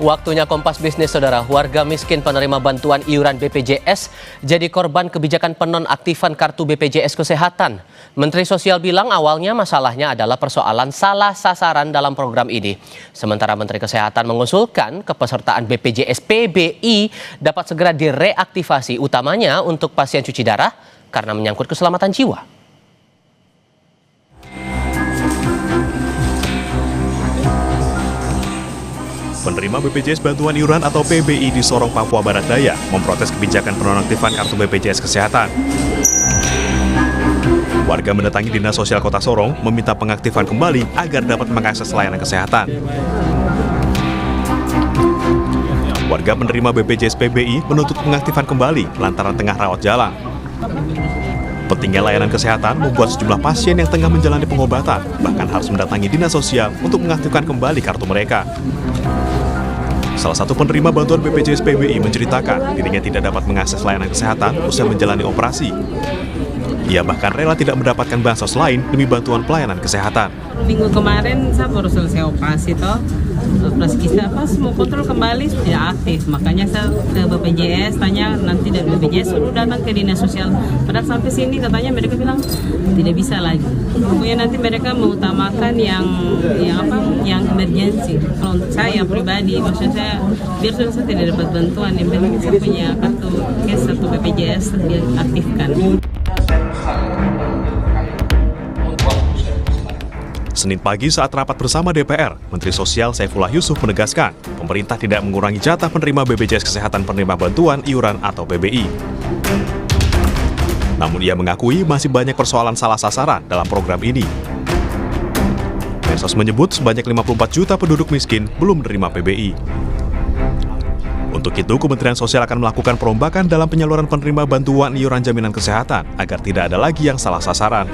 Waktunya Kompas Bisnis, saudara. Warga miskin penerima bantuan iuran BPJS jadi korban kebijakan penonaktifan kartu BPJS Kesehatan. Menteri Sosial bilang awalnya masalahnya adalah persoalan salah sasaran dalam program ini. Sementara Menteri Kesehatan mengusulkan kepesertaan BPJS PBI dapat segera direaktivasi, utamanya untuk pasien cuci darah karena menyangkut keselamatan jiwa. Penerima BPJS Bantuan Iuran atau PBI di Sorong, Papua Barat Daya memprotes kebijakan penonaktifan kartu BPJS Kesehatan. Warga mendatangi Dinas Sosial Kota Sorong meminta pengaktifan kembali agar dapat mengakses layanan kesehatan. Warga penerima BPJS PBI menuntut pengaktifan kembali lantaran tengah rawat jalan. Pentingnya layanan kesehatan membuat sejumlah pasien yang tengah menjalani pengobatan bahkan harus mendatangi Dinas Sosial untuk mengaktifkan kembali kartu mereka. Salah satu penerima bantuan BPJS PBI menceritakan dirinya tidak dapat mengakses layanan kesehatan usai menjalani operasi. Ia bahkan rela tidak mendapatkan bansos lain demi bantuan pelayanan kesehatan. Minggu kemarin saya baru selesai operasi operasi kista pas mau kontrol kembali tidak aktif, makanya saya ke BPJS tanya, nanti dari BPJS suruh datang ke Dinas Sosial. Padahal sampai sini katanya mereka bilang tidak bisa lagi. Pokoknya nanti mereka mengutamakan yang emergency. Kalau untuk saya pribadi, maksud saya biar saya tidak dapat bantuan, yang penting saya punya kartu kes atau BPJS diaktifkan. Senin pagi saat rapat bersama DPR, Menteri Sosial Saifullah Yusuf menegaskan pemerintah tidak mengurangi jatah penerima BPJS Kesehatan penerima bantuan iuran atau PBI. Namun ia mengakui masih banyak persoalan salah sasaran dalam program ini. Mensos menyebut sebanyak 54 juta penduduk miskin belum menerima PBI. Untuk itu, Kementerian Sosial akan melakukan perombakan dalam penyaluran penerima bantuan iuran jaminan kesehatan agar tidak ada lagi yang salah sasaran.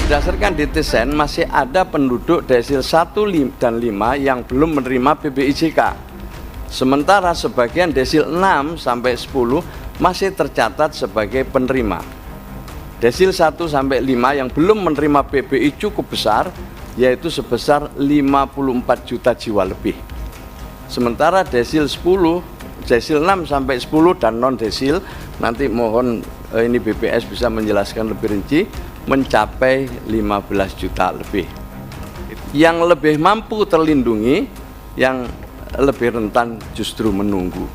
Berdasarkan DTSEN, masih ada penduduk desil 1 dan 5 yang belum menerima PBIJK. Sementara sebagian desil 6 sampai 10 masih tercatat sebagai penerima. Desil 1 sampai 5 yang belum menerima PBI cukup besar, yaitu sebesar 54 juta jiwa lebih. Sementara desil 10, desil 6 sampai 10 dan non desil, nanti mohon ini BPS bisa menjelaskan lebih rinci, mencapai 15 juta lebih. Yang lebih mampu terlindungi, yang lebih rentan justru menunggu.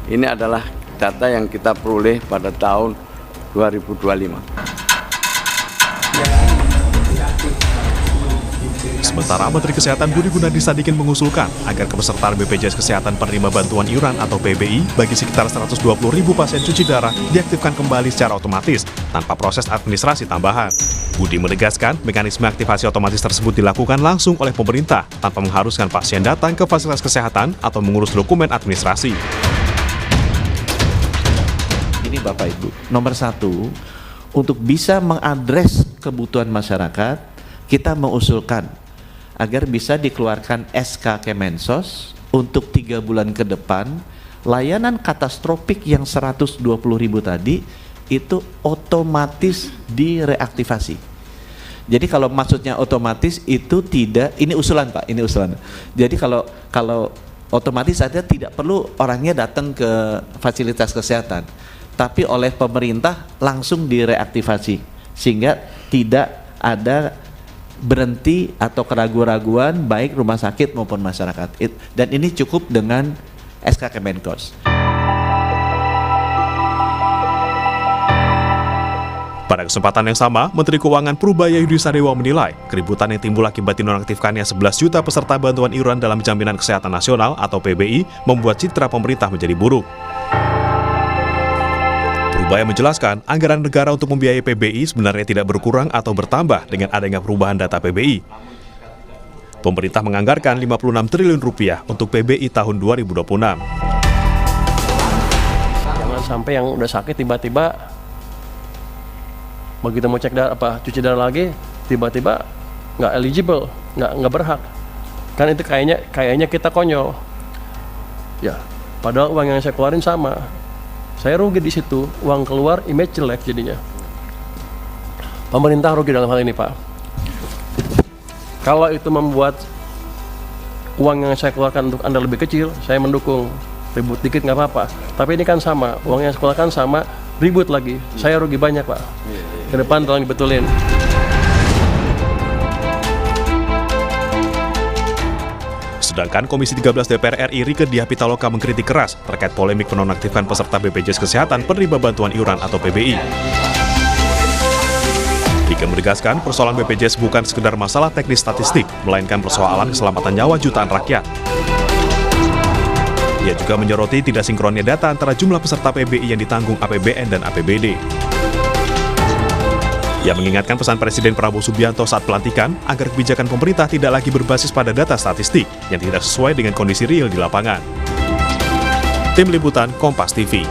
Ini adalah data yang kita peroleh pada tahun 2025. Sementara Menteri Kesehatan Budi Gunadi Sadikin mengusulkan agar kepesertaan BPJS Kesehatan penerima bantuan iuran atau PBI bagi sekitar 120.000 pasien cuci darah diaktifkan kembali secara otomatis tanpa proses administrasi tambahan. Budi menegaskan mekanisme aktivasi otomatis tersebut dilakukan langsung oleh pemerintah tanpa mengharuskan pasien datang ke fasilitas kesehatan atau mengurus dokumen administrasi. Ini Bapak Ibu, nomor 1, untuk bisa mengadres kebutuhan masyarakat, kita mengusulkan agar bisa dikeluarkan SK Kemensos untuk 3 bulan ke depan, layanan katastropik yang 120.000 tadi itu otomatis direaktivasi. Jadi kalau maksudnya otomatis itu tidak, ini usulan Pak, ini usulan. Jadi kalau otomatis saja tidak perlu orangnya datang ke fasilitas kesehatan, tapi oleh pemerintah langsung direaktivasi sehingga tidak ada berhenti atau keraguan-raguan baik rumah sakit maupun masyarakat. Dan ini cukup dengan SK Kemenkos. Pada kesempatan yang sama, Menteri Keuangan Prubaya Yudi Sadewa menilai keributan yang timbul akibat dinonaktifkannya 11 juta peserta bantuan iuran dalam Jaminan Kesehatan Nasional atau PBI membuat citra pemerintah menjadi buruk. Prubaya menjelaskan anggaran negara untuk membiayai PBI sebenarnya tidak berkurang atau bertambah dengan adanya perubahan data PBI. Pemerintah menganggarkan 56 triliun rupiah untuk PBI tahun 2026. Jangan sampai yang udah sakit tiba-tiba begitu mau cek cuci darah lagi tiba-tiba nggak eligible, nggak berhak. Kan itu kayaknya kita konyol. Ya, padahal uang yang saya keluarin sama. Saya rugi di situ, uang keluar, image jelek jadinya. Pemerintah rugi dalam hal ini, Pak. Kalau itu membuat uang yang saya keluarkan untuk Anda lebih kecil, saya mendukung. Ribut dikit nggak apa-apa. Tapi ini kan sama, uang yang saya keluarkan sama, ribut lagi. Saya rugi banyak, Pak. Ke depan tolong dibetulin. Sedangkan Komisi 13 DPR RI Rieke Diah Pitaloka mengkritik keras terkait polemik penonaktifkan peserta BPJS Kesehatan penerima bantuan iuran atau PBI. Rieke menegaskan persoalan BPJS bukan sekedar masalah teknis statistik, melainkan persoalan keselamatan nyawa jutaan rakyat. Ia juga menyoroti tidak sinkronnya data antara jumlah peserta PBI yang ditanggung APBN dan APBD. Ia mengingatkan pesan Presiden Prabowo Subianto saat pelantikan agar kebijakan pemerintah tidak lagi berbasis pada data statistik yang tidak sesuai dengan kondisi real di lapangan. Tim Liputan Kompas TV.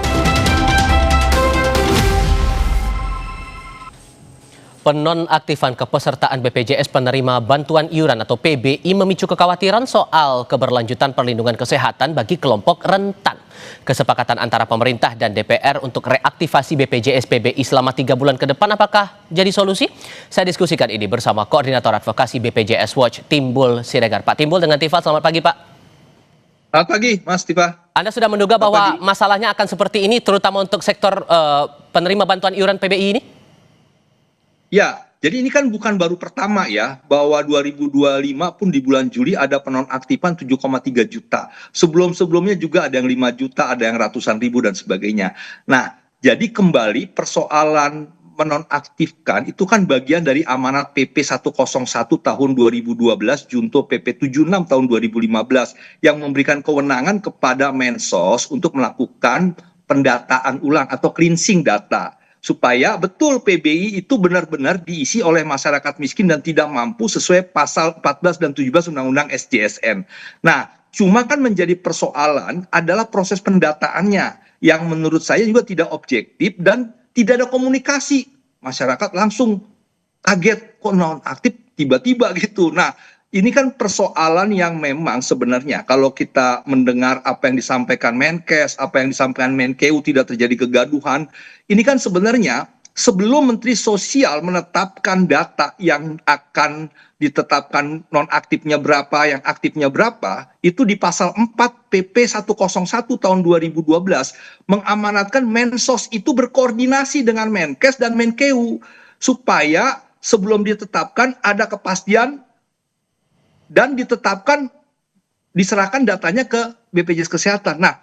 Penonaktifan kepesertaan BPJS penerima bantuan iuran atau PBI memicu kekhawatiran soal keberlanjutan perlindungan kesehatan bagi kelompok rentan. Kesepakatan antara pemerintah dan DPR untuk reaktivasi BPJS PBI selama 3 bulan ke depan apakah jadi solusi? Saya diskusikan ini bersama Koordinator Advokasi BPJS Watch, Timbul Siregar. Pak Timbul dengan Tifal, selamat pagi Pak. Selamat pagi Mas Tifa. Anda sudah menduga bahwa masalahnya akan seperti ini terutama untuk sektor penerima bantuan iuran PBI ini? Ya, jadi ini kan bukan baru pertama ya, bahwa 2025 pun di bulan Juli ada penonaktifan 7,3 juta. Sebelum-sebelumnya juga ada yang 5 juta, ada yang ratusan ribu dan sebagainya. Nah, jadi kembali persoalan menonaktifkan itu kan bagian dari amanat PP 101 tahun 2012, junto PP 76 tahun 2015 yang memberikan kewenangan kepada Mensos untuk melakukan pendataan ulang atau cleansing data. Supaya betul PBI itu benar-benar diisi oleh masyarakat miskin dan tidak mampu sesuai pasal 14 dan 17 Undang-Undang SJSN. Nah, cuma kan menjadi persoalan adalah proses pendataannya yang menurut saya juga tidak objektif dan tidak ada komunikasi. Masyarakat langsung kaget kok nonaktif tiba-tiba gitu. Nah, ini kan persoalan yang memang sebenarnya kalau kita mendengar apa yang disampaikan Menkes, apa yang disampaikan Menkeu tidak terjadi kegaduhan, ini kan sebenarnya sebelum Menteri Sosial menetapkan data yang akan ditetapkan nonaktifnya berapa, yang aktifnya berapa, itu di pasal 4 PP 101 tahun 2012 mengamanatkan Mensos itu berkoordinasi dengan Menkes dan Menkeu supaya sebelum ditetapkan ada kepastian dan ditetapkan, diserahkan datanya ke BPJS Kesehatan. Nah,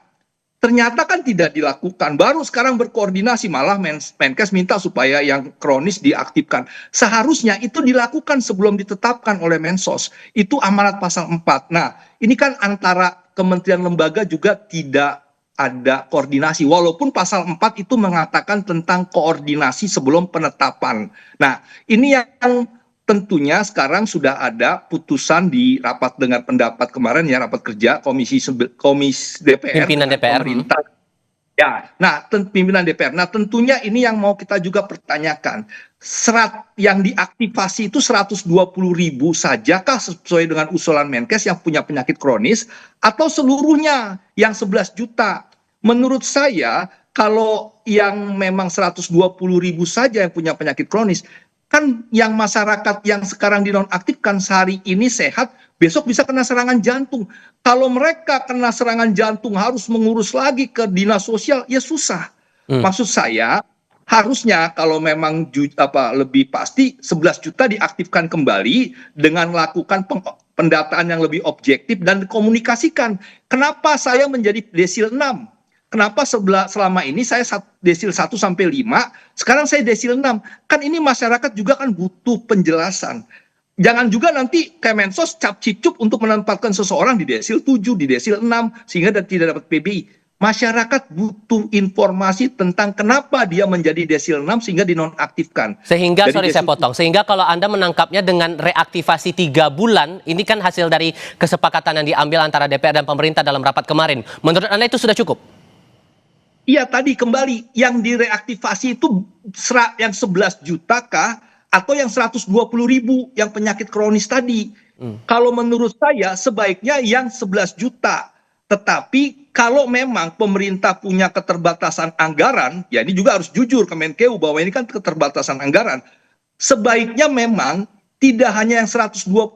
ternyata kan tidak dilakukan. Baru sekarang berkoordinasi, malah Menkes minta supaya yang kronis diaktifkan. Seharusnya itu dilakukan sebelum ditetapkan oleh Mensos. Itu amanat pasal 4. Nah, ini kan antara kementerian lembaga juga tidak ada koordinasi. Walaupun pasal 4 itu mengatakan tentang koordinasi sebelum penetapan. Nah, ini yang tentunya sekarang sudah ada putusan di rapat dengar pendapat kemarin ya, rapat kerja komisi DPR, pimpinan DPR pemerintah. Ya, nah pimpinan DPR. Nah, tentunya ini yang mau kita juga pertanyakan. Yang diaktifasi itu 120.000 sajakah sesuai dengan usulan Menkes yang punya penyakit kronis atau seluruhnya yang 11 juta? Menurut saya kalau yang memang 120.000 saja yang punya penyakit kronis, kan yang masyarakat yang sekarang dinonaktifkan sehari ini sehat, besok bisa kena serangan jantung. Kalau mereka kena serangan jantung harus mengurus lagi ke dinas sosial, ya susah. Maksud saya harusnya kalau memang lebih pasti 11 juta diaktifkan kembali dengan melakukan pendataan yang lebih objektif dan komunikasikan. Kenapa saya menjadi desil 6? Kenapa selama ini saya desil 1 sampai 5, sekarang saya desil 6? Kan ini masyarakat juga kan butuh penjelasan. Jangan juga nanti Kemensos cap-cip-cup untuk menempatkan seseorang di desil 7, di desil 6, sehingga tidak dapat PBI. Masyarakat butuh informasi tentang kenapa dia menjadi desil 6 sehingga dinonaktifkan. Sehingga, saya potong, sehingga kalau Anda menangkapnya dengan reaktivasi 3 bulan, ini kan hasil dari kesepakatan yang diambil antara DPR dan pemerintah dalam rapat kemarin. Menurut Anda itu sudah cukup? Iya, tadi kembali yang direaktivasi itu yang 11 juta kah atau yang 120.000 yang penyakit kronis tadi? Kalau menurut saya sebaiknya yang 11 juta. Tetapi kalau memang pemerintah punya keterbatasan anggaran, ya ini juga harus jujur ke Menkeu bahwa ini kan keterbatasan anggaran. Sebaiknya memang tidak hanya yang 120.000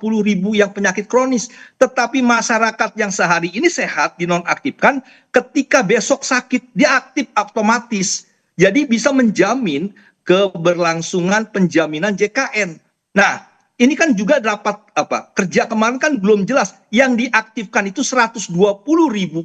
yang penyakit kronis, tetapi masyarakat yang sehari ini sehat dinonaktifkan, ketika besok sakit dia aktif otomatis. Jadi bisa menjamin keberlangsungan penjaminan JKN. Nah, ini kan juga dapat kerja kemarin kan belum jelas. Yang diaktifkan itu 120.000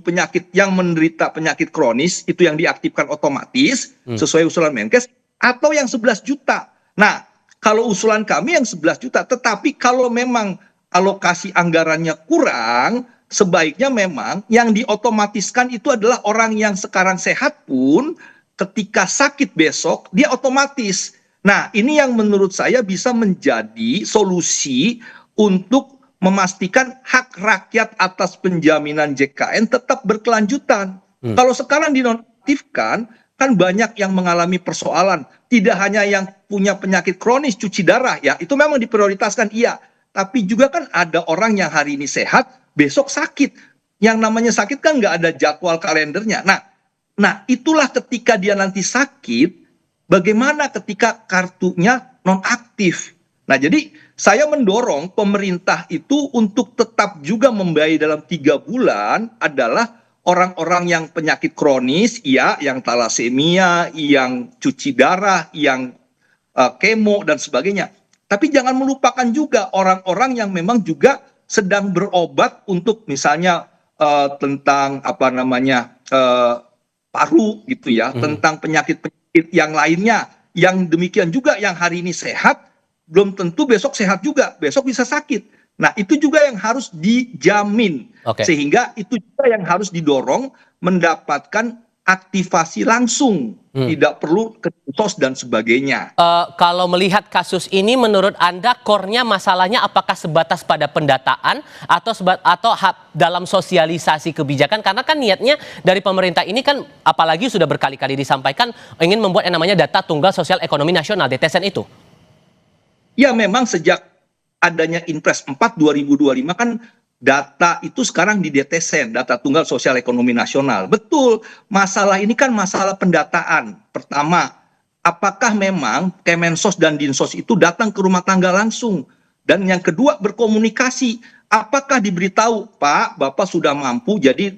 penyakit yang menderita penyakit kronis, itu yang diaktifkan otomatis sesuai usulan Menkes, atau yang 11 juta. Nah, kalau usulan kami yang 11 juta, tetapi kalau memang alokasi anggarannya kurang, sebaiknya memang yang diotomatiskan itu adalah orang yang sekarang sehat pun ketika sakit besok dia otomatis. Nah, ini yang menurut saya bisa menjadi solusi untuk memastikan hak rakyat atas penjaminan JKN tetap berkelanjutan. Kalau sekarang dinonaktifkan, kan banyak yang mengalami persoalan. Tidak hanya yang punya penyakit kronis, cuci darah, ya itu memang diprioritaskan, iya. Tapi juga kan ada orang yang hari ini sehat, besok sakit. Yang namanya sakit kan nggak ada jadwal kalendernya. Nah, itulah ketika dia nanti sakit, bagaimana ketika kartunya nonaktif. Nah, jadi saya mendorong pemerintah itu untuk tetap juga membayar dalam 3 bulan adalah orang-orang yang penyakit kronis, iya, yang talasemia, yang cuci darah, yang kemo dan sebagainya. Tapi jangan melupakan juga orang-orang yang memang juga sedang berobat untuk misalnya tentang paru gitu ya, tentang penyakit-penyakit yang lainnya. Yang demikian juga yang hari ini sehat, belum tentu besok sehat juga, besok bisa sakit. Nah, itu juga yang harus dijamin. Sehingga itu juga yang harus didorong mendapatkan aktivasi langsung. Tidak perlu ke sos dan sebagainya. Kalau melihat kasus ini, menurut Anda core-nya masalahnya apakah sebatas pada pendataan atau dalam sosialisasi kebijakan? Karena kan niatnya dari pemerintah ini kan, apalagi sudah berkali-kali disampaikan, ingin membuat yang namanya data tunggal sosial ekonomi nasional, DTSN itu. Ya, memang sejak adanya Inpres 4 2025 kan data itu sekarang di DTSN, data tunggal sosial ekonomi nasional. Betul, masalah ini kan masalah pendataan. Pertama, apakah memang Kemensos dan Dinsos itu datang ke rumah tangga langsung? Dan yang kedua, berkomunikasi. Apakah diberitahu, Pak, Bapak sudah mampu, jadi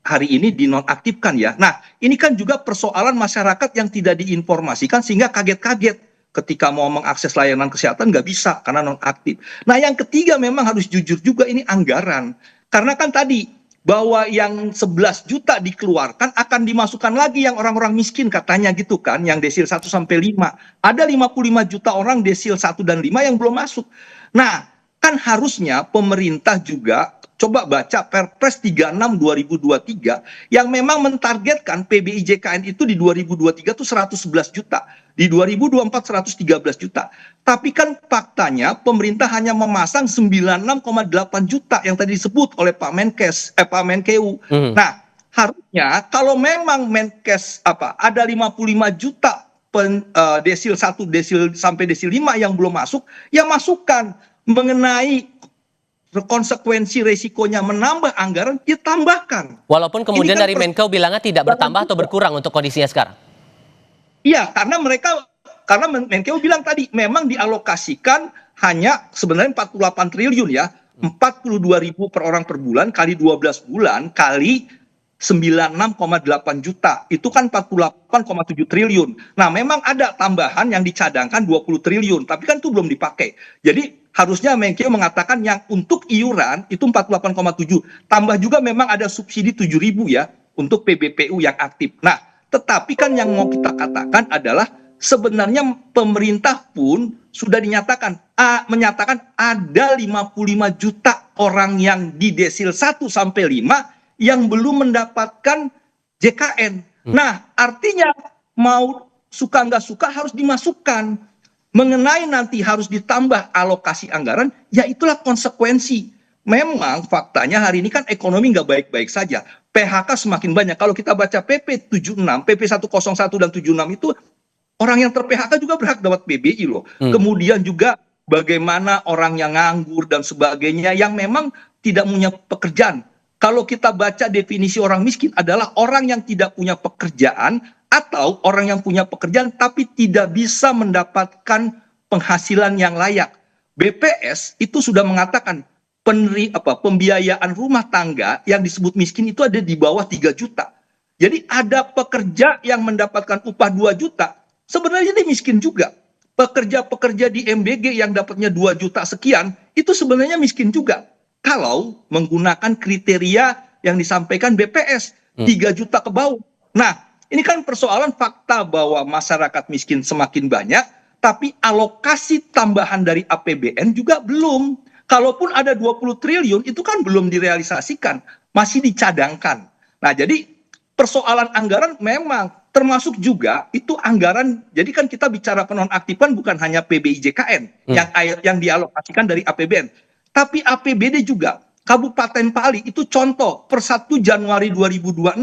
hari ini dinonaktifkan ya. Nah, ini kan juga persoalan masyarakat yang tidak diinformasikan sehingga kaget-kaget. Ketika mau mengakses layanan kesehatan nggak bisa karena nonaktif. Nah, yang ketiga memang harus jujur juga ini anggaran. Karena kan tadi bahwa yang 11 juta dikeluarkan akan dimasukkan lagi yang orang-orang miskin katanya gitu kan, yang desil 1 sampai 5. Ada 55 juta orang desil 1 dan 5 yang belum masuk. Nah, kan harusnya pemerintah juga coba baca Perpres 36 2023 yang memang mentargetkan PBI JKN itu di 2023 itu 111 juta. Di 2024 113 juta. Tapi kan faktanya pemerintah hanya memasang 96,8 juta yang tadi disebut oleh Pak Menkeu. Nah, harusnya kalau memang Menkes ada 55 juta desil 1 desil sampai desil 5 yang belum masuk, ya masukkan mengenai konsekuensi resikonya menambah anggaran, ditambahkan. Walaupun kemudian kan dari Menkeu bilangnya tidak bertambah atau berkurang untuk kondisinya sekarang. Iya, karena Menkeu bilang tadi memang dialokasikan hanya sebenarnya 48 triliun ya, 42.000 per orang per bulan kali 12 bulan kali 96,8 juta. Itu kan 48,7 triliun. Nah, memang ada tambahan yang dicadangkan 20 triliun, tapi kan itu belum dipakai. Jadi harusnya Menkeu mengatakan yang untuk iuran itu 48,7. Tambah juga memang ada subsidi 7.000 ya untuk PBPU yang aktif. Nah, tetapi kan yang mau kita katakan adalah sebenarnya pemerintah pun sudah menyatakan ada 55 juta orang yang di desil 1 sampai 5 yang belum mendapatkan JKN. Nah, artinya mau suka nggak suka harus dimasukkan. Mengenai nanti harus ditambah alokasi anggaran, ya itulah konsekuensi. Memang faktanya hari ini kan ekonomi nggak baik-baik saja. PHK semakin banyak. Kalau kita baca PP 76, PP 101 dan 76 itu orang yang ter-PHK juga berhak dapat PBI loh. Kemudian juga bagaimana orang yang nganggur dan sebagainya yang memang tidak punya pekerjaan. Kalau kita baca definisi orang miskin adalah orang yang tidak punya pekerjaan atau orang yang punya pekerjaan tapi tidak bisa mendapatkan penghasilan yang layak. BPS itu sudah mengatakan pembiayaan rumah tangga yang disebut miskin itu ada di bawah 3 juta. Jadi ada pekerja yang mendapatkan upah 2 juta, sebenarnya dia miskin juga. Pekerja-pekerja di MBG yang dapatnya 2 juta sekian, itu sebenarnya miskin juga. Kalau menggunakan kriteria yang disampaikan BPS, 3 juta ke bawah. Nah, ini kan persoalan fakta bahwa masyarakat miskin semakin banyak, tapi alokasi tambahan dari APBN juga belum. Kalaupun ada 20 triliun, itu kan belum direalisasikan, masih dicadangkan. Nah, jadi persoalan anggaran memang termasuk juga itu anggaran. Jadi kan kita bicara penonaktifan bukan hanya PBIJKN yang dialokasikan dari APBN, tapi APBD juga. Kabupaten Pali itu contoh per 1 Januari 2026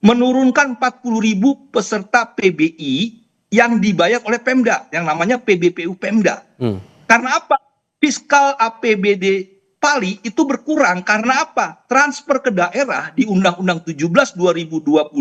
menurunkan 40.000 peserta PBI yang dibayar oleh Pemda, yang namanya PBPU Pemda. Karena apa? Fiskal APBD Pali itu berkurang karena apa? Transfer ke daerah di Undang-Undang 17 2025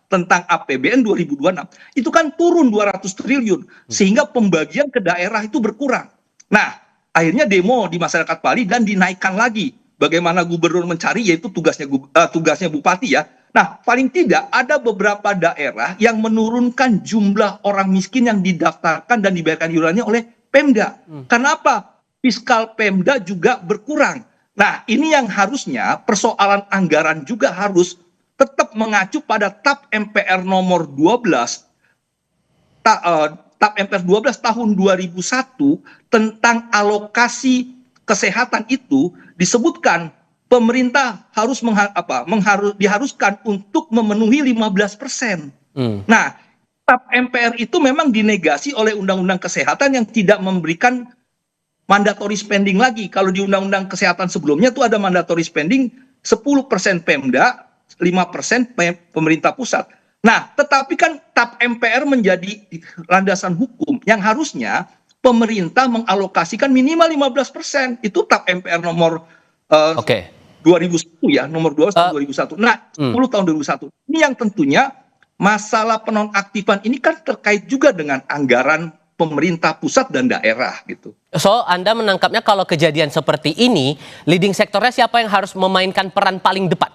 tentang APBN 2026 itu kan turun 200 triliun sehingga pembagian ke daerah itu berkurang. Nah, akhirnya demo di masyarakat Pali dan dinaikkan lagi. Bagaimana gubernur mencari, yaitu tugasnya bupati ya. Nah, paling tidak ada beberapa daerah yang menurunkan jumlah orang miskin yang didaftarkan dan dibayarkan iurannya oleh Pemda. Karena apa? Fiskal Pemda juga berkurang. Nah, ini yang harusnya persoalan anggaran juga harus tetap mengacu pada TAP MPR nomor 12 TAP MPR 12 tahun 2001 tentang alokasi kesehatan itu disebutkan pemerintah harus diharuskan untuk memenuhi 15%. Nah, TAP MPR itu memang dinegasi oleh Undang-Undang Kesehatan yang tidak memberikan mandatory spending lagi. Kalau di Undang-Undang Kesehatan sebelumnya tuh ada mandatory spending 10% Pemda, 5% pemerintah pusat. Nah, tetapi kan TAP MPR menjadi landasan hukum yang harusnya pemerintah mengalokasikan minimal 15%. Itu TAP MPR nomor 2001 ya, nomor 12 tahun 2001. Nah, 10 tahun 2001. Ini yang tentunya masalah penonaktifan ini kan terkait juga dengan anggaran pemerintah pusat dan daerah gitu. So, Anda menangkapnya kalau kejadian seperti ini, leading sektornya siapa yang harus memainkan peran paling depan?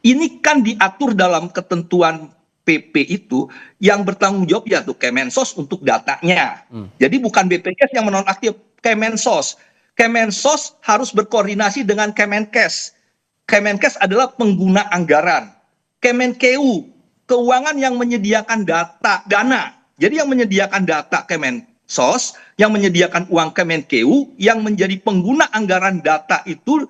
Ini kan diatur dalam ketentuan PP itu yang bertanggung jawab ya tuh Kemensos untuk datanya. Jadi bukan BPJS yang menonaktif, Kemensos. Kemensos harus berkoordinasi dengan Kemenkes. Kemenkes adalah pengguna anggaran. Kemenkeu, keuangan yang menyediakan dana. Jadi yang menyediakan data Kemensos, yang menyediakan uang Kemenkeu, yang menjadi pengguna anggaran data itu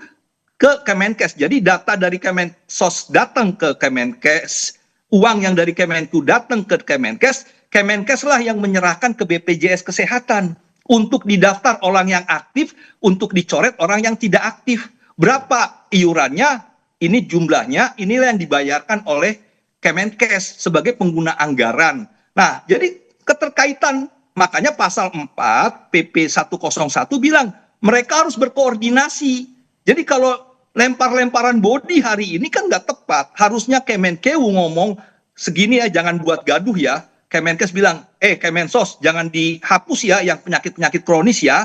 ke Kemenkes. Jadi data dari Kemensos datang ke Kemenkes, uang yang dari Kemenku datang ke Kemenkes, Kemenkes lah yang menyerahkan ke BPJS Kesehatan untuk didaftar orang yang aktif, untuk dicoret orang yang tidak aktif. Berapa iurannya, ini jumlahnya, inilah yang dibayarkan oleh Kemenkes sebagai pengguna anggaran. Nah, jadi keterkaitan, makanya pasal 4 PP 101 bilang mereka harus berkoordinasi. Jadi kalau lempar-lemparan body hari ini kan nggak tepat. Harusnya Kemenkeu ngomong segini ya, jangan buat gaduh ya. Kemenkes bilang, Kemensos jangan dihapus ya yang penyakit-penyakit kronis ya.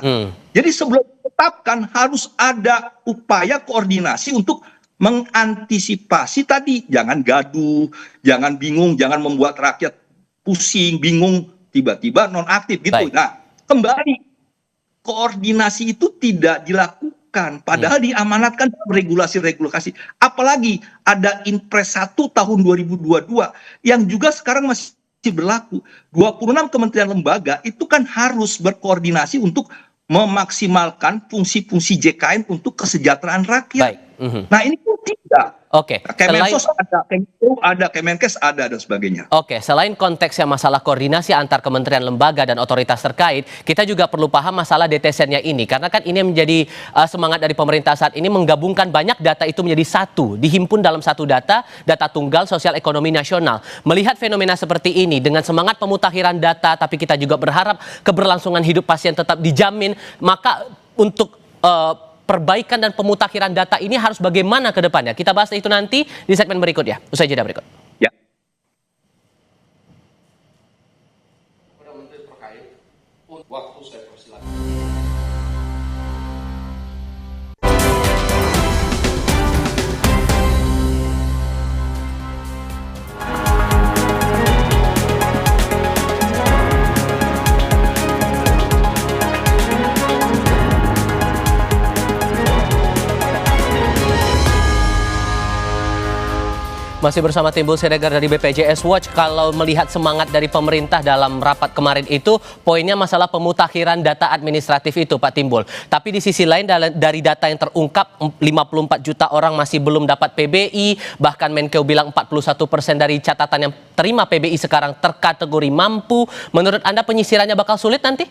Jadi sebelum ditetapkan harus ada upaya koordinasi untuk mengantisipasi tadi. Jangan gaduh, jangan bingung, jangan membuat rakyat pusing, bingung, tiba-tiba nonaktif gitu. Baik. Nah, kembali koordinasi itu tidak dilakukan, padahal diamanatkan regulasi-regulasi. Apalagi ada Inpres 1 tahun 2022 yang juga sekarang masih berlaku. 26 kementerian lembaga itu kan harus berkoordinasi untuk memaksimalkan fungsi-fungsi JKN untuk kesejahteraan rakyat. Nah, ini pun tidak. Kemensos ada, Kemenkeu ada, Kemenkes ada, dan sebagainya. Selain konteksnya masalah koordinasi antar kementerian lembaga dan otoritas terkait, kita juga perlu paham masalah DTSN-nya ini. Karena kan ini menjadi semangat dari pemerintah saat ini menggabungkan banyak data itu menjadi satu, dihimpun dalam satu data tunggal sosial ekonomi nasional. Melihat fenomena seperti ini, dengan semangat pemutakhiran data, tapi kita juga berharap keberlangsungan hidup pasien tetap dijamin, maka untuk perbaikan dan pemutakhiran data ini harus bagaimana ke depannya? Kita bahas itu nanti di segmen berikutnya. Usai jeda berikut. Ya. Menteri terkait waktu saya persilakan. Masih bersama Timbul Siregar dari BPJS Watch. Kalau melihat semangat dari pemerintah dalam rapat kemarin itu, poinnya masalah pemutakhiran data administratif itu, Pak Timbul. Tapi di sisi lain dari data yang terungkap, 54 juta orang masih belum dapat PBI. Bahkan Menkeu bilang 41% dari catatan yang terima PBI sekarang terkategori mampu. Menurut Anda penyisirannya bakal sulit nanti?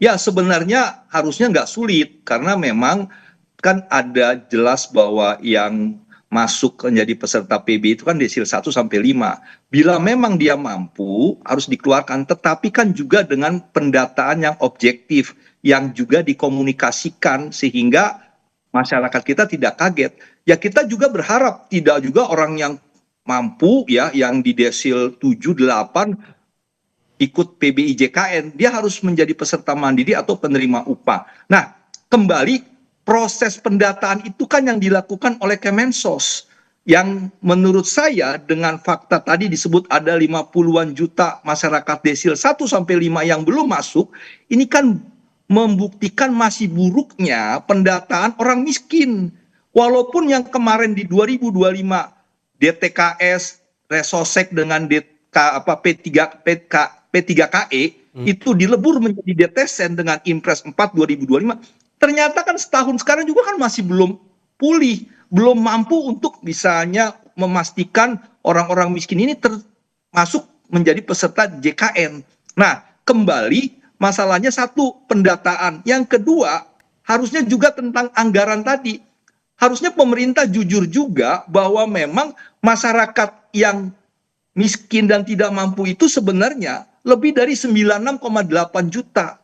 Ya, sebenarnya harusnya nggak sulit, karena memang kan ada jelas bahwa yang masuk menjadi peserta PBI itu kan desil 1 sampai 5. Bila memang dia mampu, harus dikeluarkan, tetapi kan juga dengan pendataan yang objektif, yang juga dikomunikasikan sehingga masyarakat kita tidak kaget. Ya, kita juga berharap tidak juga orang yang mampu ya, yang di desil 7, 8 ikut PBI JKN, dia harus menjadi peserta mandiri atau penerima upah. Nah, kembali proses pendataan itu kan yang dilakukan oleh Kemensos, yang menurut saya dengan fakta tadi disebut ada 50-an juta masyarakat desil 1 sampai 5 yang belum masuk, ini kan membuktikan masih buruknya pendataan orang miskin. Walaupun yang kemarin di 2025 DTKS, Resosek dengan P3KE itu dilebur menjadi DTSen dengan Impres 4 2025. Ternyata kan setahun sekarang juga kan masih belum pulih, belum mampu untuk misalnya memastikan orang-orang miskin ini termasuk menjadi peserta JKN. Nah, kembali masalahnya satu, pendataan. Yang kedua, harusnya juga tentang anggaran tadi. Harusnya pemerintah jujur juga bahwa memang masyarakat yang miskin dan tidak mampu itu sebenarnya lebih dari 96,8 juta.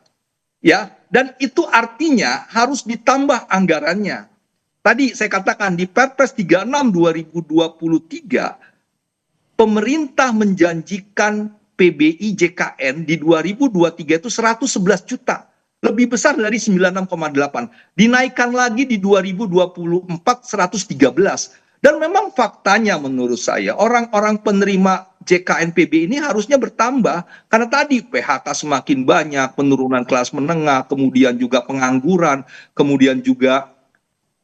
Ya, dan itu artinya harus ditambah anggarannya. Tadi saya katakan di Perpres 36 2023 pemerintah menjanjikan PBI JKN di 2023 itu 111 juta. Lebih besar dari 96,8. Dinaikkan lagi di 2024 113. Dan memang faktanya menurut saya orang-orang penerima JKN PBI ini harusnya bertambah. Karena tadi PHK semakin banyak, penurunan kelas menengah, kemudian juga pengangguran, kemudian juga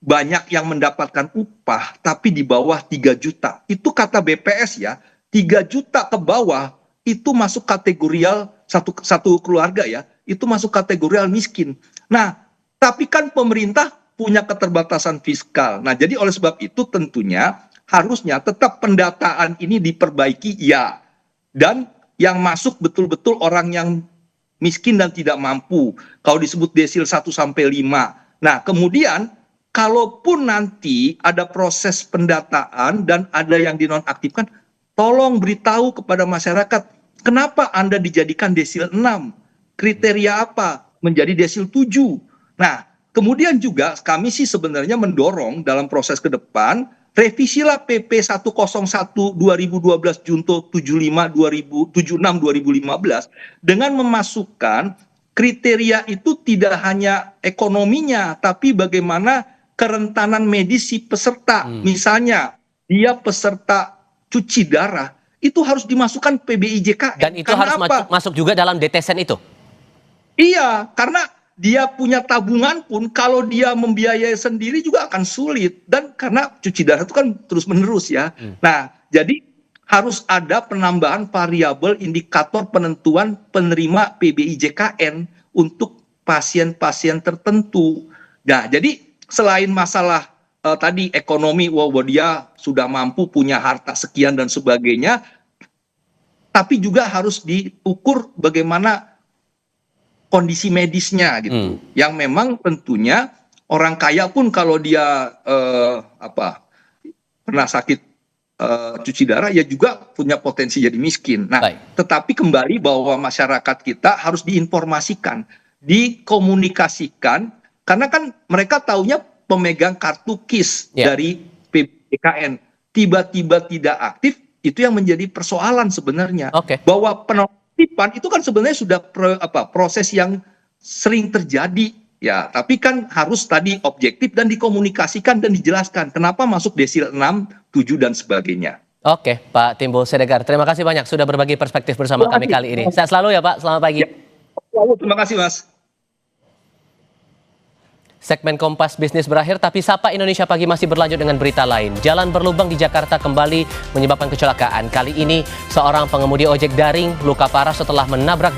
banyak yang mendapatkan upah tapi di bawah 3 juta. Itu kata BPS ya, 3 juta ke bawah itu masuk kategorial satu keluarga ya, itu masuk kategorial miskin. Nah, tapi kan pemerintah punya keterbatasan fiskal. Nah, jadi oleh sebab itu tentunya harusnya tetap pendataan ini diperbaiki ya. Dan yang masuk betul-betul orang yang miskin dan tidak mampu. Kalau disebut desil 1 sampai 5. Nah, kemudian kalaupun nanti ada proses pendataan dan ada yang dinonaktifkan, tolong beritahu kepada masyarakat, kenapa Anda dijadikan desil 6? Kriteria apa? Menjadi desil 7. Nah, kemudian juga kami sih sebenarnya mendorong dalam proses ke depan, revisilah PP 101 2012 Junto 76 2015 dengan memasukkan kriteria itu tidak hanya ekonominya, tapi bagaimana kerentanan medis si peserta. Misalnya, dia peserta cuci darah, itu harus dimasukkan PBI JKN. Dan itu harus masuk juga dalam DTSen itu? Iya, karena dia punya tabungan pun kalau dia membiayai sendiri juga akan sulit. Dan karena cuci darah itu kan terus-menerus ya. Nah, jadi harus ada penambahan variabel indikator penentuan penerima PBI JKN untuk pasien-pasien tertentu. Nah, jadi selain masalah tadi ekonomi, bahwa dia sudah mampu punya harta sekian dan sebagainya, tapi juga harus diukur bagaimana kondisi medisnya gitu, yang memang tentunya orang kaya pun kalau dia pernah sakit cuci darah ya juga punya potensi jadi miskin. Nah, tetapi kembali bahwa masyarakat kita harus diinformasikan, dikomunikasikan, karena kan mereka taunya pemegang kartu KIS dari PBKN, tiba-tiba tidak aktif, itu yang menjadi persoalan sebenarnya. Bahwa penonaktifan itu kan sebenarnya sudah proses yang sering terjadi ya, tapi kan harus tadi objektif dan dikomunikasikan dan dijelaskan kenapa masuk desil 6, 7 dan sebagainya. Oke, Pak Timbul Siregar, terima kasih banyak sudah berbagi perspektif bersama kami kali ini. Sehat selalu ya Pak, selamat pagi. Terima kasih Mas. Segmen Kompas Bisnis berakhir, tapi Sapa Indonesia Pagi masih berlanjut dengan berita lain. Jalan berlubang di Jakarta kembali menyebabkan kecelakaan. Kali ini, seorang pengemudi ojek daring luka parah setelah menabrak